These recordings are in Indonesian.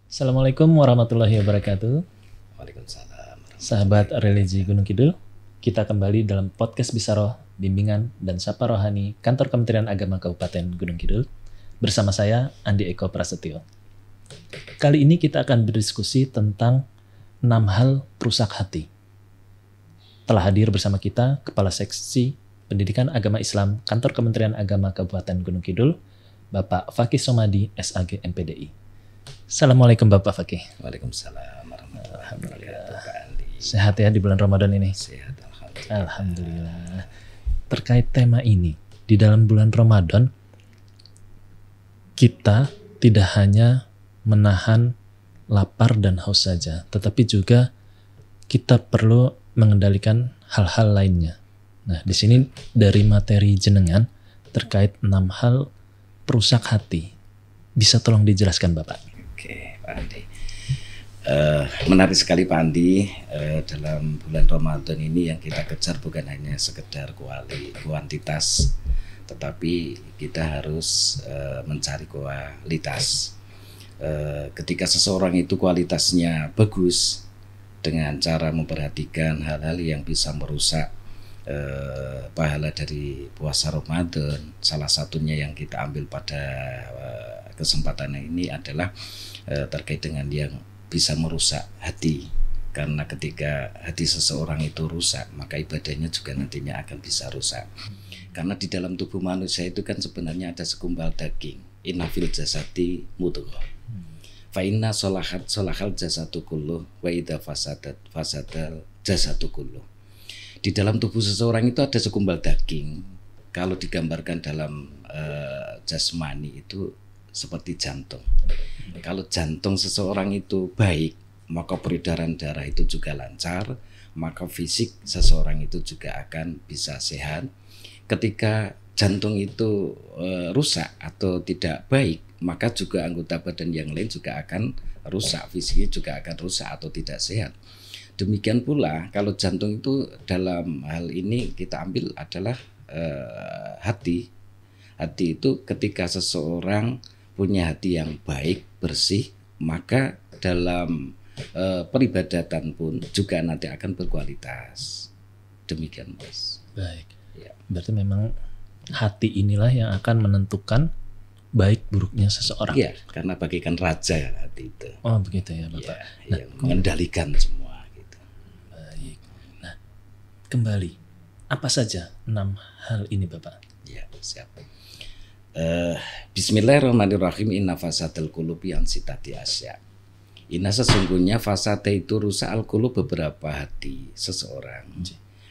Assalamualaikum warahmatullahi wabarakatuh. Waalaikumsalam. Sahabat religi Gunung Kidul, kita kembali dalam podcast Bisaroh, Bimbingan dan Sapa Rohani Kantor Kementerian Agama Kabupaten Gunung Kidul. Bersama saya, Andi Eko Prasetyo. Kali ini kita akan berdiskusi tentang 6 hal perusak hati. Telah hadir bersama kita Kepala Seksi Pendidikan Agama Islam Kantor Kementerian Agama Kabupaten Gunung Kidul, Bapak Fakih Somadi, SAG MPDI. Assalamualaikum Bapak Fakih. Waalaikumsalam warahmatullahi wabarakatuh. Pak Andi. Sehat ya di bulan Ramadan ini? Sehat, alhamdulillah. Alhamdulillah. Terkait tema ini, di dalam bulan Ramadan, kita tidak hanya menahan lapar dan haus saja, tetapi juga kita perlu mengendalikan hal-hal lainnya. Nah, di sini dari materi jenengan terkait 6 hal perusak hati. Bisa tolong dijelaskan Bapak? Oke, Pak Andi. Menarik sekali Pak Andi. Dalam bulan Ramadan ini yang kita kejar bukan hanya sekedar kuantitas, tetapi kita harus mencari kualitas. Ketika seseorang itu kualitasnya bagus, dengan cara memperhatikan hal-hal yang bisa merusak pahala dari puasa Ramadan, salah satunya yang kita ambil pada kesempatan ini adalah terkait dengan yang bisa merusak hati. Karena ketika hati seseorang itu rusak, maka ibadahnya juga nantinya akan bisa rusak. Karena di dalam tubuh manusia itu kan sebenarnya ada segumpal daging. Inna fil jasadi mudghah. Fa inna solahal jasadu kulluh wa idza fasadal jasadu kulluh. Di dalam tubuh seseorang itu ada segumpal daging. Kalau digambarkan dalam jasmani itu seperti jantung. Kalau jantung seseorang itu baik, maka peredaran darah itu juga lancar, maka fisik seseorang itu juga akan bisa sehat. Ketika jantung itu rusak atau tidak baik, maka juga anggota badan yang lain juga akan rusak, fisiknya juga akan rusak atau tidak sehat. Demikian pula kalau jantung itu dalam hal ini kita ambil adalah hati. Hati itu ketika seseorang punya hati yang baik, bersih, maka dalam peribadatan pun juga nanti akan berkualitas. Demikian Mas. Baik. Ya. Berarti memang hati inilah yang akan menentukan baik buruknya seseorang. Iya, karena bagaikan raja hati itu. Oh begitu ya Bapak. Ya, Nah, yang mengendalikan semua gitu. baik. Nah, kembali. Apa saja 6 hal ini Bapak? Ya, siap. Bismillahirrahmanirrahim. Inna fasadal qulubi an sitati asya. Inna sesungguhnya fasada itu rusak al qulub beberapa hati seseorang.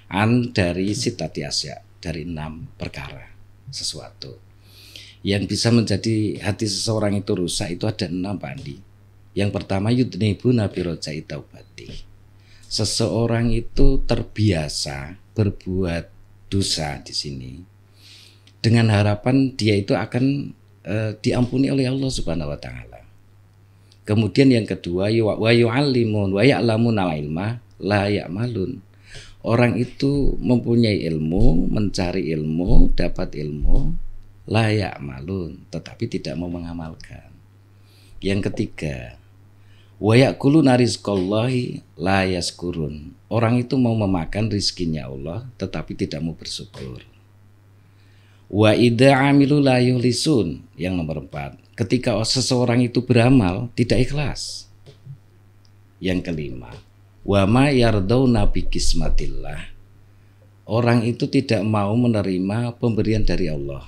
An dari sitati asya, dari 6 perkara sesuatu. Yang bisa menjadi hati seseorang itu rusak itu ada 6 Pak Andi. Yang pertama yudnibu nabi rojai taubati. Seseorang itu terbiasa berbuat dosa di sini dengan harapan dia itu akan diampuni oleh Allah Subhanahu wa taala. Kemudian yang kedua wa yu'allimun wa ya'lamuna ilma la ya'malun. Orang itu mempunyai ilmu, mencari ilmu, dapat ilmu, la ya'malun, tetapi tidak mau mengamalkan. Yang ketiga, wa ya'kuluna rizqallahi la yaskurun. Orang itu mau memakan rizkinya Allah tetapi tidak mau bersyukur. Wa idza amilu la yuhlisun. Yang nomor 4, ketika seseorang itu beramal tidak ikhlas. Yang kelima, wa ma yardauna bi kismatillah. Orang itu tidak mau menerima pemberian dari Allah.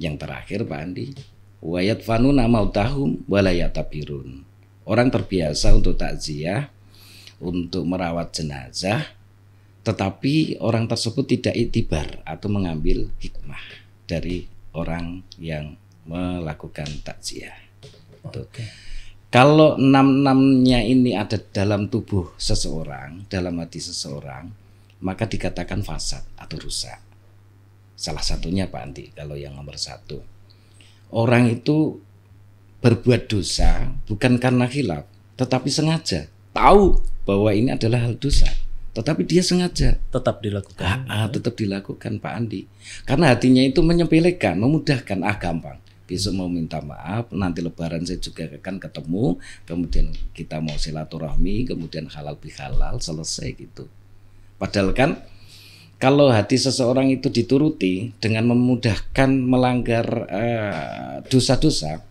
Yang terakhir Pak Andi, wa yadfanuna mautahum wa la yatabirun. Orang terbiasa untuk takziah, untuk merawat jenazah, tetapi orang tersebut tidak iktibar atau mengambil hikmah dari orang yang melakukan takziah. Oke. Kalau 6-6-nya ini ada dalam tubuh seseorang, dalam hati seseorang, maka dikatakan fasad atau rusak. Salah satunya Pak Andi, kalau yang nomor 1, orang itu berbuat dosa bukan karena khilaf, tetapi sengaja tahu bahwa ini adalah hal dosa, tetapi dia sengaja Tetap dilakukan. tetap dilakukan Pak Andi, karena hatinya itu menyepelekan, memudahkan, gampang. Besok mau minta maaf, nanti lebaran saya juga akan ketemu, kemudian kita mau silaturahmi, kemudian halal bihalal, selesai gitu. Padahal kan kalau hati seseorang itu dituruti dengan memudahkan melanggar dosa-dosa,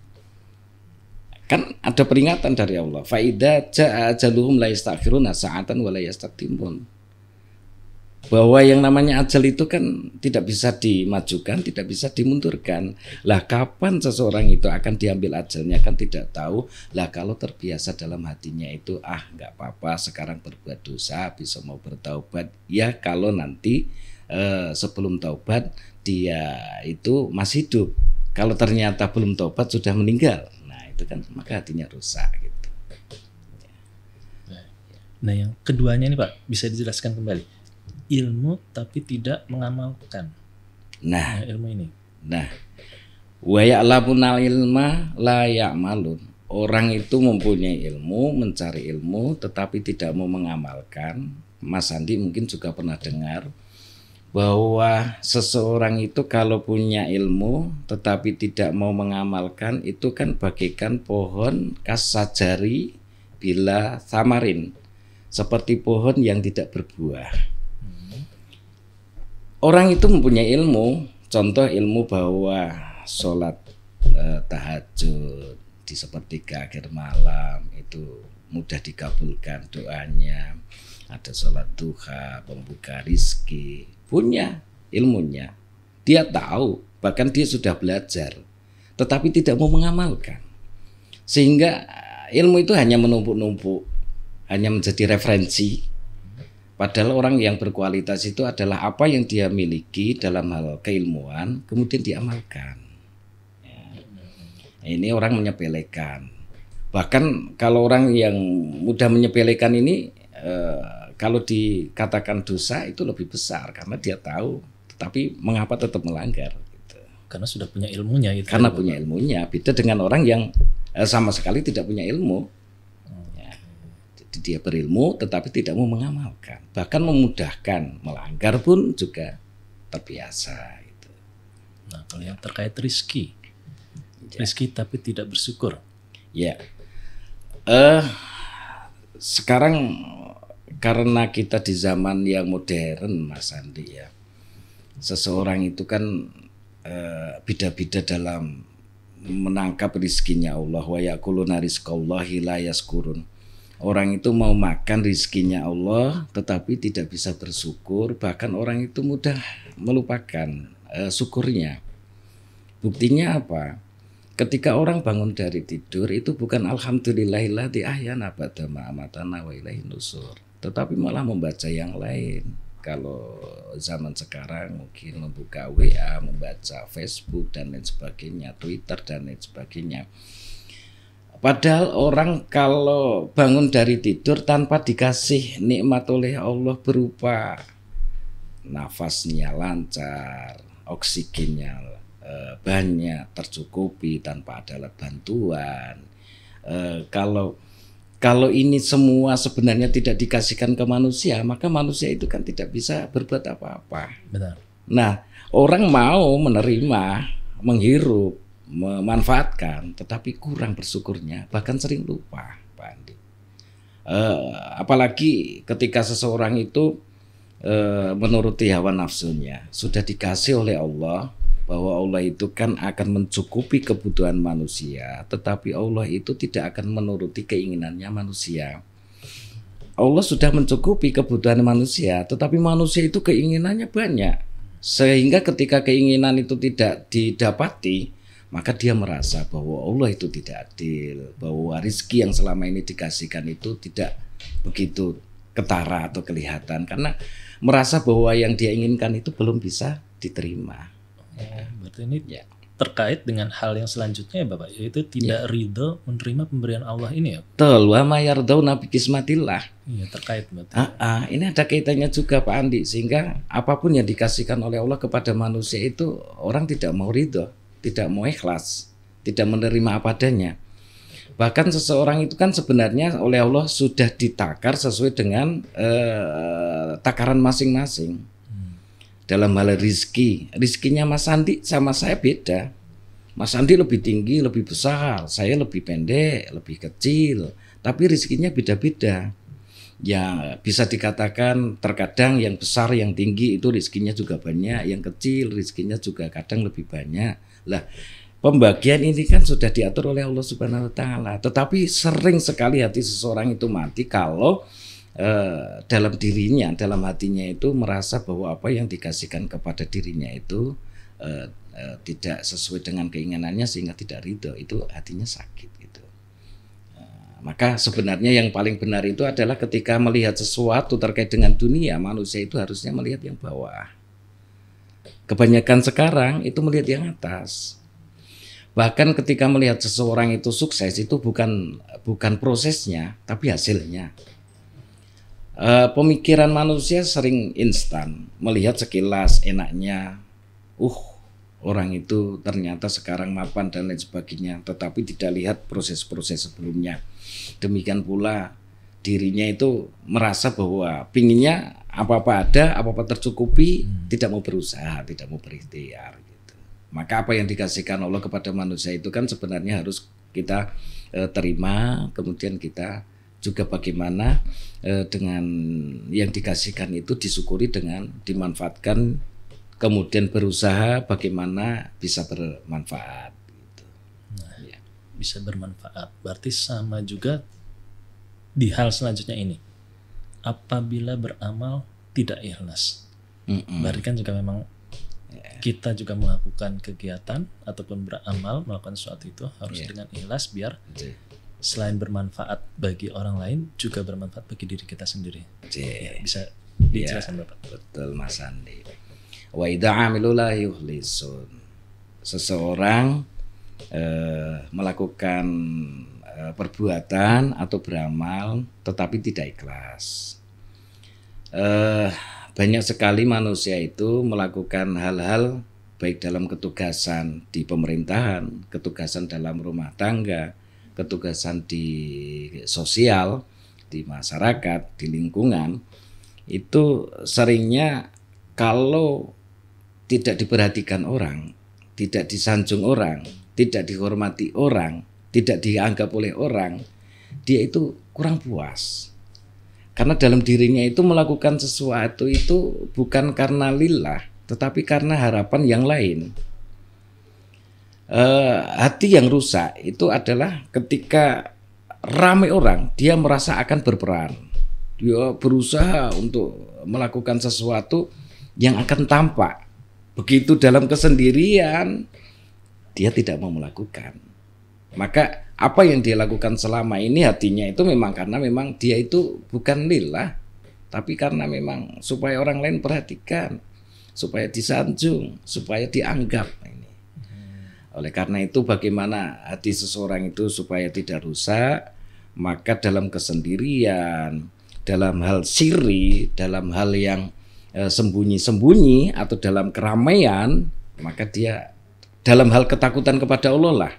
kan ada peringatan dari Allah. Fa idza jaa ajaluhum la yastakhiruna sa'atan wa la yastaqdimun. Bahwa yang namanya ajal itu kan tidak bisa dimajukan, tidak bisa dimundurkan. Lah kapan seseorang itu akan diambil ajalnya kan tidak tahu. Lah kalau terbiasa dalam hatinya itu nggak apa-apa sekarang berbuat dosa, bisa mau bertaubat. Ya kalau nanti sebelum taubat dia itu masih hidup. Kalau ternyata belum taubat sudah meninggal. Nah itu kan maka hatinya rusak gitu. Nah yang keduanya nih Pak, bisa dijelaskan kembali. Ilmu tapi tidak mengamalkan. Nah, ilmu ini. Nah, wa ya'lamunal ilma la ya'malun. Orang itu mempunyai ilmu, mencari ilmu tetapi tidak mau mengamalkan. Mas Andi mungkin juga pernah dengar bahwa seseorang itu kalau punya ilmu tetapi tidak mau mengamalkan itu kan bagaikan pohon kasajari bila samarin, seperti pohon yang tidak berbuah. Orang itu mempunyai ilmu, contoh ilmu bahwa sholat tahajud di sepertiga akhir malam itu mudah dikabulkan doanya. Ada sholat duha, pembuka rizki, punya ilmunya. Dia tahu, bahkan dia sudah belajar, tetapi tidak mau mengamalkan. Sehingga ilmu itu hanya menumpuk-numpuk, hanya menjadi referensi. Padahal orang yang berkualitas itu adalah apa yang dia miliki dalam hal keilmuan kemudian diamalkan. Ya. Ini orang menyepelekan. Bahkan kalau orang yang mudah menyepelekan ini kalau dikatakan dosa itu lebih besar karena dia tahu, tetapi mengapa tetap melanggar? Gitu. Karena sudah punya ilmunya. Itu karena punya ilmunya. Beda dengan orang yang sama sekali tidak punya ilmu. Dia berilmu tetapi tidak mau mengamalkan, bahkan memudahkan, melanggar pun juga terbiasa gitu. Nah kalau yang terkait rizki tapi tidak bersyukur. Ya, sekarang karena kita di zaman yang modern Mas Andi ya, seseorang itu kan beda-beda dalam menangkap rizkinya Allah. Wa yaquluna rizqallahi la yaskurun. Orang itu mau makan rizkinya Allah tetapi tidak bisa bersyukur, bahkan orang itu mudah melupakan syukurnya. Buktinya apa? Ketika orang bangun dari tidur itu bukan alhamdulillahilladzi ahyana ba'da ma amatana wa ilaihin nusur, tetapi malah membaca yang lain. Kalau zaman sekarang mungkin membuka WA, membaca Facebook dan lain sebagainya, Twitter dan lain sebagainya. Padahal orang kalau bangun dari tidur tanpa dikasih nikmat oleh Allah berupa nafasnya lancar, oksigennya banyak, tercukupi tanpa ada alat bantuan. Kalau ini semua sebenarnya tidak dikasihkan ke manusia, maka manusia itu kan tidak bisa berbuat apa-apa. Benar. Nah, orang mau menerima, menghirup, memanfaatkan, tetapi kurang bersyukurnya, bahkan sering lupa, Pak Andi. Apalagi ketika seseorang itu menuruti hawa nafsunya, sudah dikasih oleh Allah bahwa Allah itu kan akan mencukupi kebutuhan manusia, tetapi Allah itu tidak akan menuruti keinginannya manusia. Allah sudah mencukupi kebutuhan manusia, tetapi manusia itu keinginannya banyak, sehingga ketika keinginan itu tidak didapati, maka dia merasa bahwa Allah itu tidak adil, bahwa rezeki yang selama ini dikasihkan itu tidak begitu ketara atau kelihatan, karena merasa bahwa yang dia inginkan itu belum bisa diterima. Berarti ini terkait dengan hal yang selanjutnya ya Bapak, yaitu tidak ridho menerima pemberian Allah ini ya. Betul, wa ma yardhauna bi qismatillah. Iya, terkait berarti. Ini ada kaitannya juga Pak Andi, sehingga apapun yang dikasihkan oleh Allah kepada manusia itu orang tidak mau ridho, tidak mau ikhlas, tidak menerima apa adanya. Bahkan seseorang itu kan sebenarnya oleh Allah sudah ditakar sesuai dengan takaran masing-masing. Dalam hal rizkinya Mas Andi sama saya beda. Mas Andi lebih tinggi, lebih besar, saya lebih pendek, lebih kecil, tapi rezekinya beda-beda. Ya bisa dikatakan terkadang yang besar, yang tinggi itu rezekinya juga banyak, yang kecil rezekinya juga kadang lebih banyak. Lah, pembagian ini kan sudah diatur oleh Allah Subhanahu wa taala. Tetapi sering sekali hati seseorang itu mati kalau dalam dirinya, dalam hatinya itu merasa bahwa apa yang dikasihkan kepada dirinya itu tidak sesuai dengan keinginannya sehingga tidak ridho, itu hatinya sakit gitu. Maka sebenarnya yang paling benar itu adalah ketika melihat sesuatu terkait dengan dunia, manusia itu harusnya melihat yang bawah. Kebanyakan sekarang itu melihat yang atas. Bahkan ketika melihat seseorang itu sukses itu bukan prosesnya, tapi hasilnya. Pemikiran manusia sering instan, melihat sekilas enaknya, orang itu ternyata sekarang mapan dan lain sebagainya, tetapi tidak lihat proses-proses sebelumnya. Demikian pula dirinya itu merasa bahwa pinginnya apa-apa ada, apa-apa tercukupi, tidak mau berusaha, tidak mau berikhtiar gitu. Maka apa yang dikasihkan Allah kepada manusia itu kan sebenarnya harus kita terima, kemudian kita juga bagaimana dengan yang dikasihkan itu disyukuri dengan dimanfaatkan, kemudian berusaha bagaimana bisa bermanfaat gitu. Nah, ya. Bisa bermanfaat berarti sama juga di hal selanjutnya ini, apabila beramal tidak ikhlas. Berarti kan juga memang kita juga melakukan kegiatan ataupun beramal, melakukan sesuatu itu harus dengan ikhlas biar selain bermanfaat bagi orang lain juga bermanfaat bagi diri kita sendiri. Ya, bisa dijelaskan Bapak? Betul Mas Andi. Wa idza amilu la yukhlisun. Seseorang melakukan perbuatan atau beramal tetapi tidak ikhlas. Banyak sekali manusia itu melakukan hal-hal baik dalam ketugasan di pemerintahan, ketugasan dalam rumah tangga, ketugasan di sosial, di masyarakat, di lingkungan, itu seringnya kalau tidak diperhatikan orang, tidak disanjung orang, tidak dihormati orang, tidak dianggap oleh orang, dia itu kurang puas. Karena dalam dirinya itu melakukan sesuatu itu bukan karena lillah, tetapi karena harapan yang lain. Hati yang rusak itu adalah ketika ramai orang, dia merasa akan berperan. Dia berusaha untuk melakukan sesuatu yang akan tampak. Begitu dalam kesendirian, dia tidak mau melakukan. Maka apa yang dia lakukan selama ini hatinya itu memang karena memang dia itu bukan lillah, tapi karena memang supaya orang lain perhatikan, supaya disanjung, supaya dianggap. Oleh karena itu bagaimana hati seseorang itu supaya tidak rusak, maka dalam kesendirian, dalam hal siri, dalam hal yang sembunyi-sembunyi atau dalam keramaian, maka dia dalam hal ketakutan kepada Allah lah,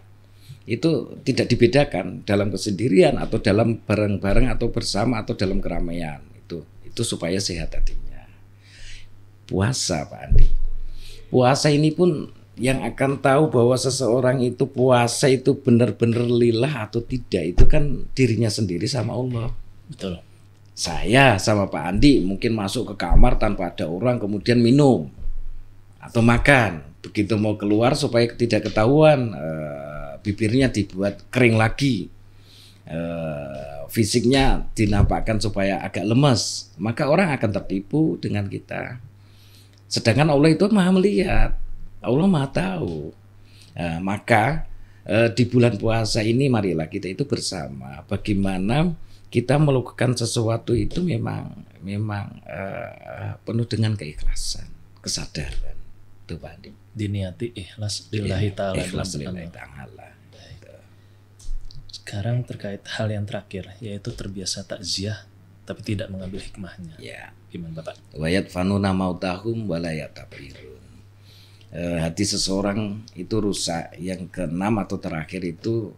itu tidak dibedakan dalam kesendirian atau dalam bareng-bareng atau bersama atau dalam keramaian. Itu supaya sehat hatinya. Puasa Pak Andi, puasa ini pun yang akan tahu bahwa seseorang itu puasa itu benar-benar lillah atau tidak itu kan dirinya sendiri sama Allah. Betul. Saya sama Pak Andi mungkin masuk ke kamar tanpa ada orang kemudian minum atau makan, begitu mau keluar supaya tidak ketahuan bibirnya dibuat kering lagi, fisiknya dinampakkan supaya agak lemas, maka orang akan tertipu dengan kita. Sedangkan Allah itu maha melihat, Allah maha tahu. Maka di bulan puasa ini marilah kita itu bersama bagaimana kita melakukan sesuatu itu memang penuh dengan keikhlasan, kesadaran. Itu Pak Andi. Diniati ikhlas lillahi ta'ala. Ikhlas lillahi ta'ala. Sekarang terkait hal yang terakhir, yaitu terbiasa takziah tapi tidak mengambil hikmahnya. Ya. Gimana Bapak? Wa yadfanuna mautahum wa la yatabirun. Hati seseorang itu rusak. Yang keenam atau terakhir itu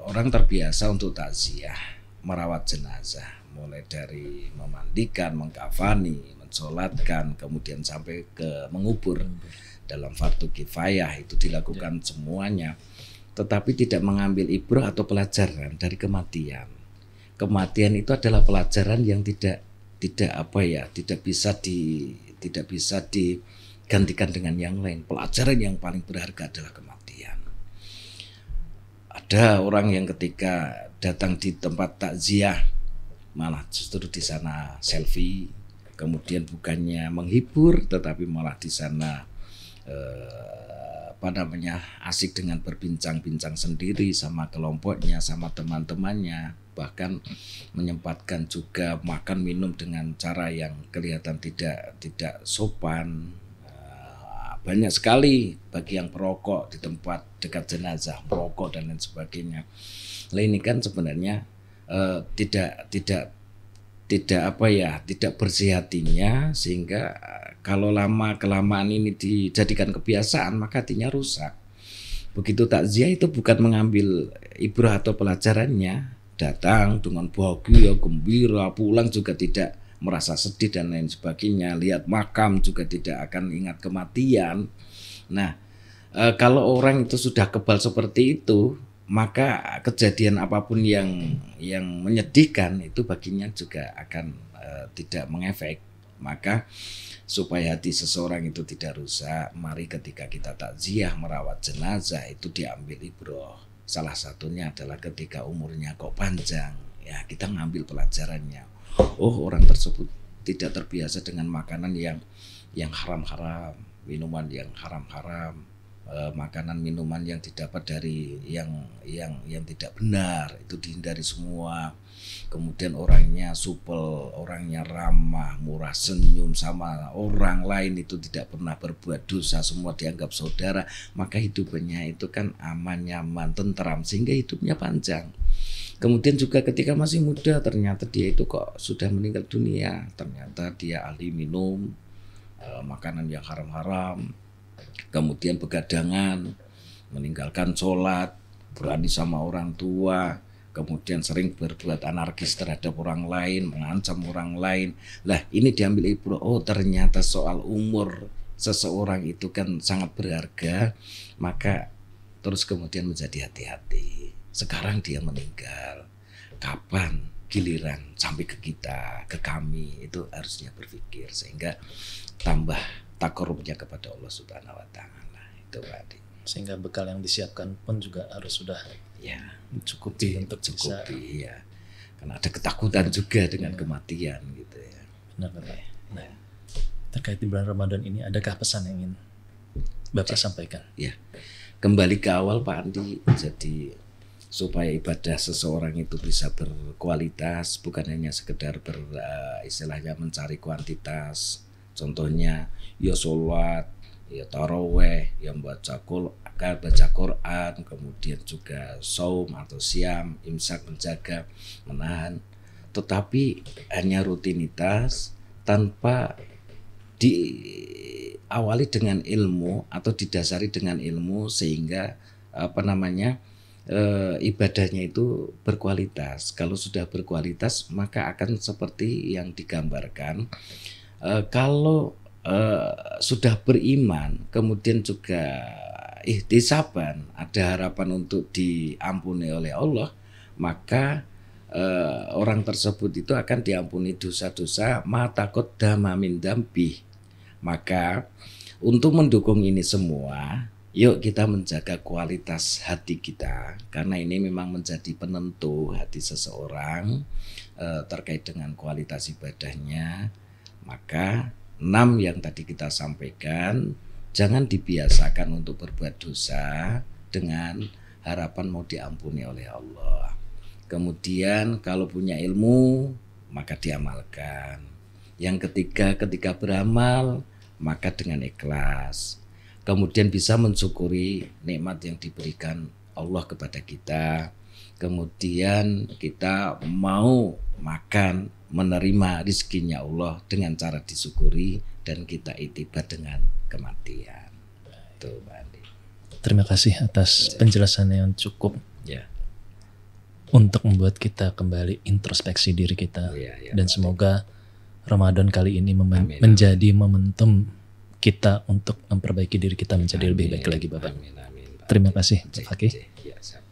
orang terbiasa untuk takziah, merawat jenazah, mulai dari memandikan, mengkafani, mensolatkan, kemudian sampai ke mengubur. dalam fardu kifayah itu dilakukan semuanya, tetapi tidak mengambil ibrah atau pelajaran dari kematian. Kematian itu adalah pelajaran yang tidak bisa digantikan dengan yang lain. Pelajaran yang paling berharga adalah kematian. Ada orang yang ketika datang di tempat takziah malah justru di sana selfie, kemudian bukannya menghibur tetapi malah di sana asik dengan berbincang-bincang sendiri sama kelompoknya, sama teman-temannya, bahkan menyempatkan juga makan minum dengan cara yang kelihatan tidak sopan. Banyak sekali bagi yang perokok di tempat dekat jenazah, merokok dan lain sebagainya. Nah, ini kan sebenarnya tidak bersih hatinya, sehingga kalau kelamaan ini dijadikan kebiasaan maka hatinya rusak. Begitu takziah itu bukan mengambil ibrah atau pelajarannya, datang dengan bahagia, gembira, pulang juga tidak merasa sedih dan lain sebagainya, lihat makam juga tidak akan ingat kematian. Nah, kalau orang itu sudah kebal seperti itu, maka kejadian apapun yang menyedihkan itu baginya juga akan tidak mengefek. Maka supaya hati seseorang itu tidak rusak, mari ketika kita takziah merawat jenazah itu diambil ibrah. Salah satunya adalah ketika umurnya kok panjang, ya kita ngambil pelajarannya. Oh, orang tersebut tidak terbiasa dengan makanan yang haram-haram, minuman yang haram-haram, makanan minuman yang didapat dari yang tidak benar itu dihindari semua. Kemudian orangnya supel, orangnya ramah, murah senyum sama orang lain, itu tidak pernah berbuat dosa, semua dianggap saudara, maka hidupnya itu kan aman, nyaman, tentram, sehingga hidupnya panjang. Kemudian juga ketika masih muda ternyata dia itu kok sudah meninggal dunia, ternyata dia ahli minum makanan yang haram-haram, kemudian begadangan, meninggalkan sholat, berani sama orang tua, kemudian sering berbuat anarkis terhadap orang lain, mengancam orang lain. Lah, ini diambil ibrah. Oh, ternyata soal umur seseorang itu kan sangat berharga, maka terus kemudian menjadi hati-hati. Sekarang dia meninggal, kapan giliran sampai ke kita, ke kami, itu harusnya berpikir sehingga tambah takarubnya kepada Allah Subhanahu wa taala. Itu Pak. Sehingga bekal yang disiapkan pun juga harus sudah mencukupi untuk bisa, ya. Karena ada ketakutan juga dengan kematian gitu ya. Benar. Nah, terkait di bulan Ramadan ini, adakah pesan yang ingin Bapak sampaikan? Ya, kembali ke awal Pak Andi, jadi supaya ibadah seseorang itu bisa berkualitas, bukan hanya sekedar istilahnya mencari kuantitas. Contohnya ya sholat, ya taraweh, yang baca Quran, kemudian juga saum atau siam, imsak, menjaga, menahan, tetapi hanya rutinitas tanpa diawali dengan ilmu atau didasari dengan ilmu, sehingga ibadahnya itu berkualitas. Kalau sudah berkualitas maka akan seperti yang digambarkan. Kalau sudah beriman, kemudian juga ihtisaban, ada harapan untuk diampuni oleh Allah, maka orang tersebut itu akan diampuni dosa-dosa ma taqaddama min dzambi. Maka untuk mendukung ini semua, yuk kita menjaga kualitas hati kita, karena ini memang menjadi penentu hati seseorang terkait dengan kualitas ibadahnya. Maka 6 yang tadi kita sampaikan, jangan dibiasakan untuk berbuat dosa dengan harapan mau diampuni oleh Allah. Kemudian kalau punya ilmu maka diamalkan. Yang ketiga, ketika beramal maka dengan ikhlas. Kemudian bisa mensyukuri nikmat yang diberikan Allah kepada kita. Kemudian kita mau makan, menerima rizkinya Allah dengan cara disyukuri, dan kita itibat dengan kematian. Tuh, Pak Andi. Terima kasih atas penjelasannya yang cukup untuk membuat kita kembali introspeksi diri kita. Dan semoga Ramadan kali ini menjadi momentum kita untuk memperbaiki diri kita menjadi lebih baik lagi, Bapak. Amin, amin, Pak. Terima kasih, Pak Fakih. Ya, siap.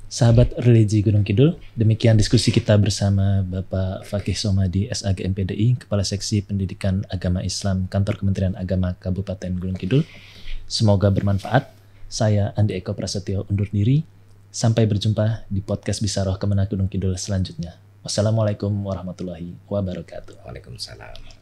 Sahabat Religi Gunung Kidul, demikian diskusi kita bersama Bapak Fakih Somadi SAG MPDI, Kepala Seksi Pendidikan Agama Islam Kantor Kementerian Agama Kabupaten Gunung Kidul. Semoga bermanfaat. Saya Andi Eko Prasetyo undur diri. Sampai berjumpa di podcast Bisaroh Kemenak Gunung Kidul selanjutnya. Wassalamualaikum warahmatullahi wabarakatuh. Waalaikumsalam.